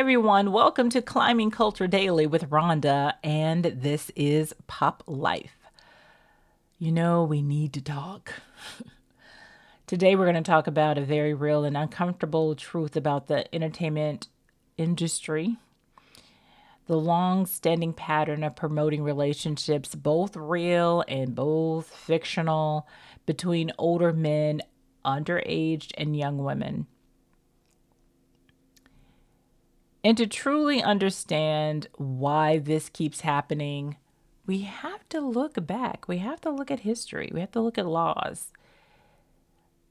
everyone, welcome to Climbing Culture Daily with Rhonda, and this is Pop Life. You know, we need to talk. Today, we're going to talk about a very real and uncomfortable truth about the entertainment industry. The long standing pattern of promoting relationships, both real and both fictional, between older men, underage, and young women. And to truly understand why this keeps happening, we have to look back. We have to look at history. We have to look at laws.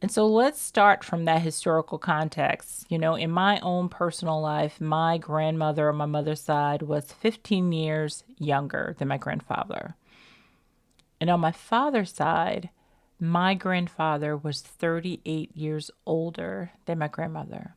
And so let's start from that historical context. You know, in my own personal life, my grandmother on my mother's side was 15 years younger than my grandfather. And on my father's side, my grandfather was 38 years older than my grandmother.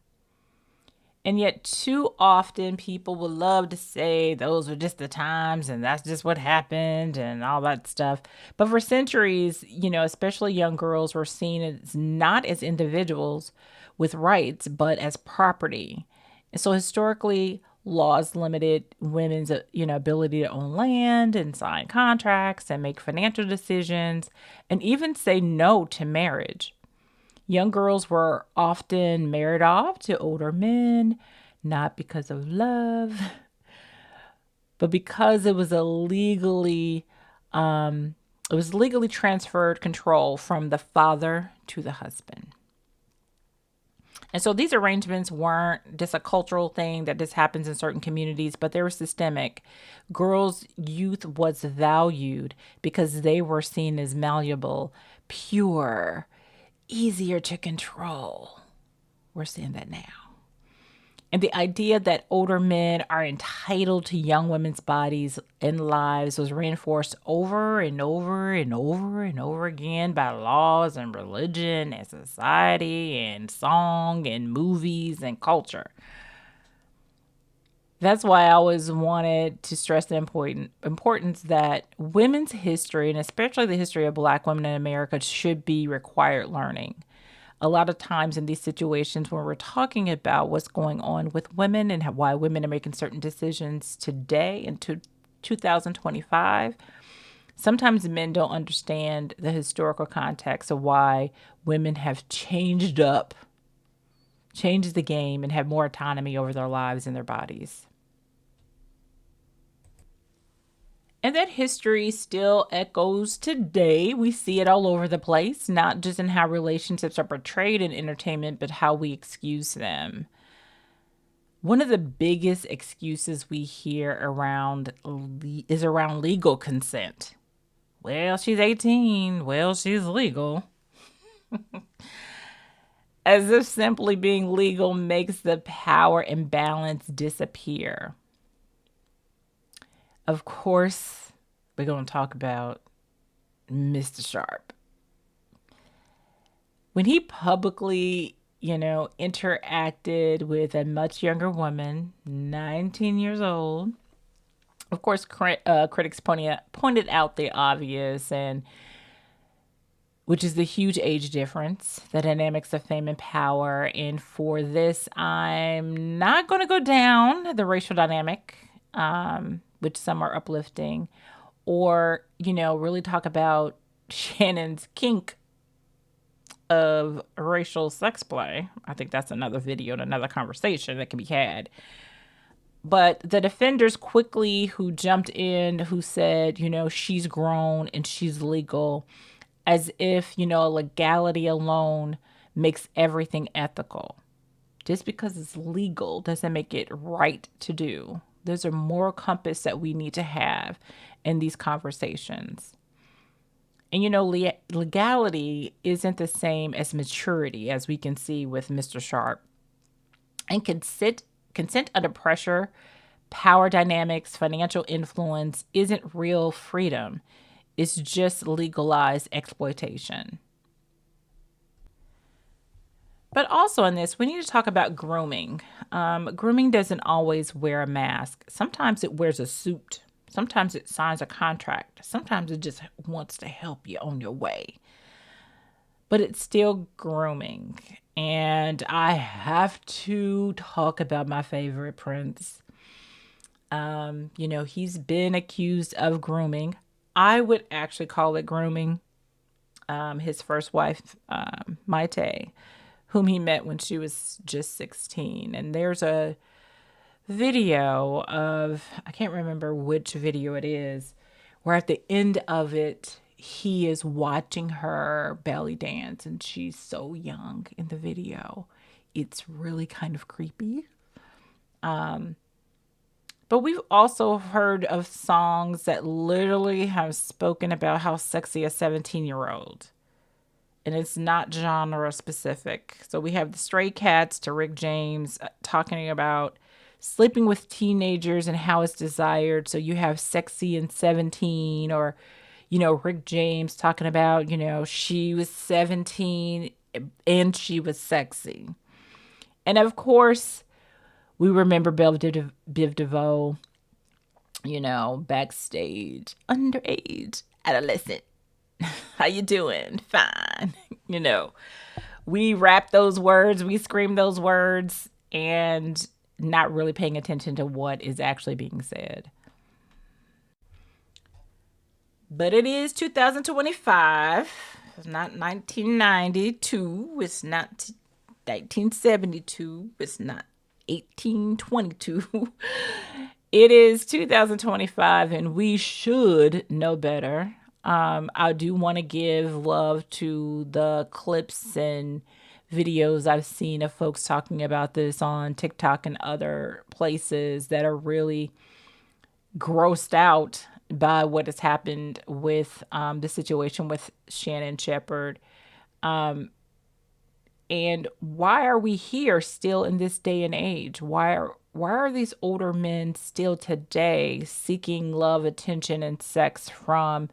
And yet, too often, people would love to say those were just the times and that's just what happened and all that stuff. But for centuries, you know, especially young girls were seen as not as individuals with rights, but as property. And so, historically, laws limited women's, ability to own land and sign contracts and make financial decisions and even say no to marriage. Young girls were often married off to older men, not because of love, but because it was legally transferred control from the father to the husband. And so these arrangements weren't just a cultural thing that just happens in certain communities, but they were systemic. Girls' youth was valued because they were seen as malleable, pure, easier to control. We're seeing that now. And the idea that older men are entitled to young women's bodies and lives was reinforced over and over and over and over again by laws and religion and society and song and movies and culture. That's why I always wanted to stress the importance that women's history, and especially the history of Black women in America, should be required learning. A lot of times in these situations when we're talking about what's going on with women and why women are making certain decisions today in 2025, sometimes men don't understand the historical context of why women have changed the game, and have more autonomy over their lives and their bodies. And that history still echoes today. We see it all over the place, not just in how relationships are portrayed in entertainment, but how we excuse them. One of the biggest excuses we hear is around legal consent. Well, she's 18. Well, she's legal. As if simply being legal makes the power imbalance disappear. Of course, we're going to talk about Mr. Sharp. When he publicly, interacted with a much younger woman, 19 years old, of course, critics pointed out the obvious, and which is the huge age difference, the dynamics of fame and power. And for this, I'm not going to go down the racial dynamic, which some are uplifting, or, really talk about Shannon's kink of racial sex play. I think that's another video and another conversation that can be had. But the defenders who jumped in, who said, she's grown and she's legal, as if, legality alone makes everything ethical. Just because it's legal doesn't make it right to do. There's a moral compass that we need to have in these conversations. And, legality isn't the same as maturity, as we can see with Mr. Sharp. And consent under pressure, power dynamics, financial influence isn't real freedom. It's just legalized exploitation. But also in this, we need to talk about grooming. Grooming doesn't always wear a mask. Sometimes it wears a suit. Sometimes it signs a contract. Sometimes it just wants to help you on your way. but it's still grooming. And I have to talk about my favorite prince. He's been accused of grooming. I would actually call it grooming. His first wife, Maite, whom he met when she was just 16. And there's a video of, I can't remember which video it is, where at the end of it, he is watching her belly dance and she's so young in the video. It's really kind of creepy. But we've also heard of songs that literally have spoken about how sexy a 17-year-old. And it's not genre specific. So we have the Stray Cats to Rick James talking about sleeping with teenagers and how it's desired. So you have sexy and 17, or, Rick James talking about, she was 17 and she was sexy. And of course, we remember Biv DeVoe, backstage, underage, adolescent. How you doing? Fine. We rap those words, we scream those words, and not really paying attention to what is actually being said. But it is 2025. It's not 1992. It's not 1972. It's not 1822. It is 2025, and we should know better. I do want to give love to the clips and videos I've seen of folks talking about this on TikTok and other places that are really grossed out by what has happened with the situation with Shannon Shepherd. And why are we here still in this day and age? Why are these older men still today seeking love, attention, and sex from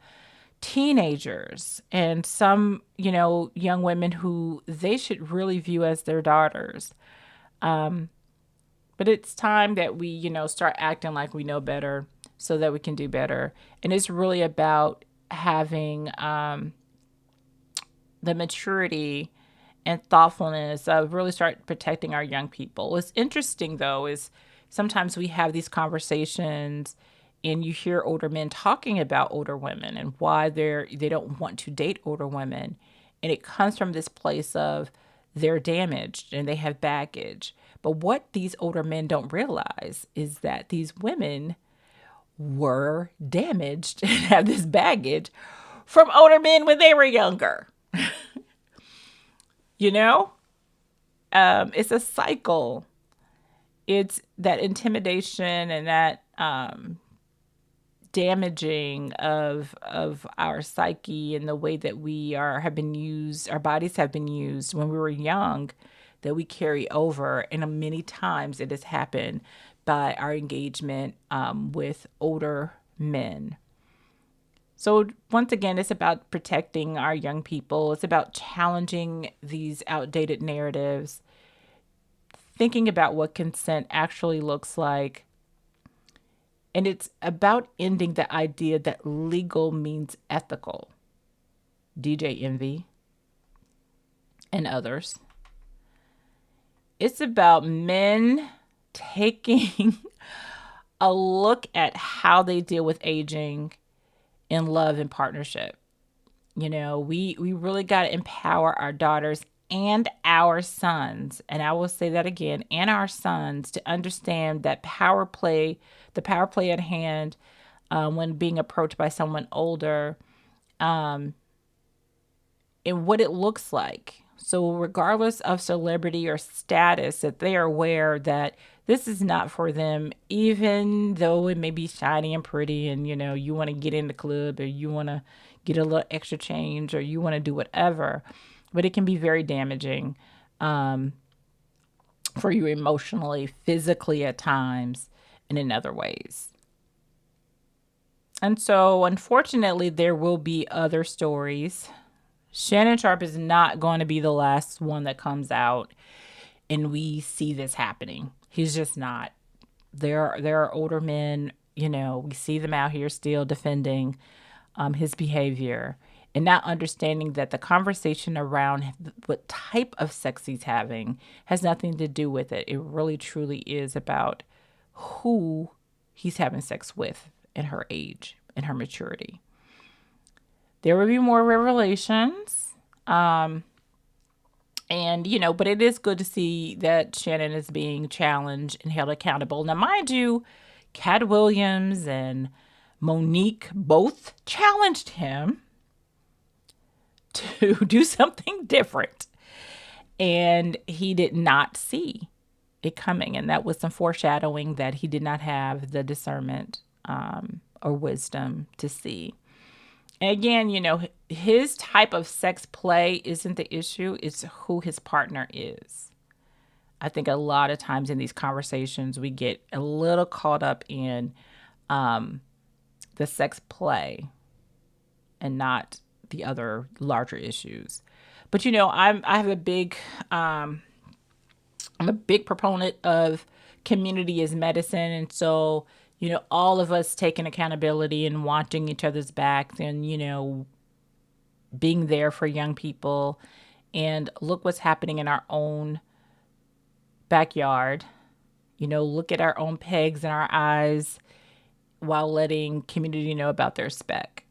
teenagers and some, young women who they should really view as their daughters? But it's time that we, start acting like we know better so that we can do better. And it's really about having the maturity and thoughtfulness of really start protecting our young people. What's interesting, though, is sometimes we have these conversations and you hear older men talking about older women and why they don't want to date older women. And it comes from this place of they're damaged and they have baggage. But what these older men don't realize is that these women were damaged and have this baggage from older men when they were younger. It's a cycle. It's that intimidation and that damaging of our psyche and the way that have been used, our bodies have been used when we were young, that we carry over. And many times it has happened by our engagement with older men. So once again, it's about protecting our young people. It's about challenging these outdated narratives, thinking about what consent actually looks like. And it's about ending the idea that legal means ethical. DJ Envy and others. It's about men taking a look at how they deal with aging in love and partnership. We really got to empower our daughters and our sons, and I will say that again, and our sons, to understand that the power play at hand when being approached by someone older, and what it looks like. So regardless of celebrity or status, that they are aware that this is not for them, even though it may be shiny and pretty and, you want to get in the club or you want to get a little extra change or you want to do whatever. But it can be very damaging for you emotionally, physically at times, and in other ways. And so, unfortunately, there will be other stories. Shannon Sharpe is not going to be the last one that comes out and we see this happening. He's just not. There are older men, we see them out here still defending his behavior. and not understanding that the conversation around what type of sex he's having has nothing to do with it. It really truly is about who he's having sex with and her age and her maturity. There will be more revelations. And, but it is good to see that Shannon is being challenged and held accountable. Now, mind you, Cat Williams and Monique both challenged him to do something different. And he did not see it coming. And that was some foreshadowing that he did not have the discernment or wisdom to see. And again, his type of sex play isn't the issue, it's who his partner is. I think a lot of times in these conversations, we get a little caught up in the sex play and not the other larger issues. But I have a big I'm a big proponent of community as medicine, and so all of us taking accountability and watching each other's backs, and being there for young people, and look what's happening in our own backyard. Look at our own pegs in our eyes while letting community know about their spec.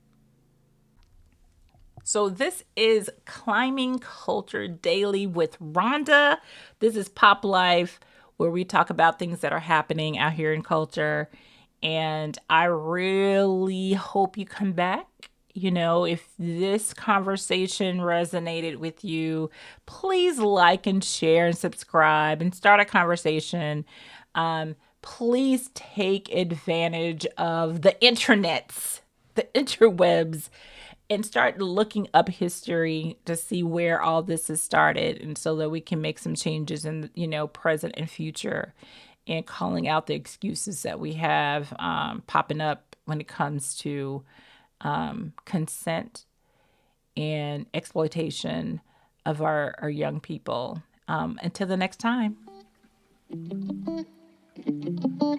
So this is Climbing Culture Daily with Rhonda. This is Pop Life, where we talk about things that are happening out here in culture. And I really hope you come back. If this conversation resonated with you, please like and share and subscribe and start a conversation. Please take advantage of the internets, the interwebs, and start looking up history to see where all this has started, and so that we can make some changes in present and future, and calling out the excuses that we have popping up when it comes to consent and exploitation of our young people. Until the next time.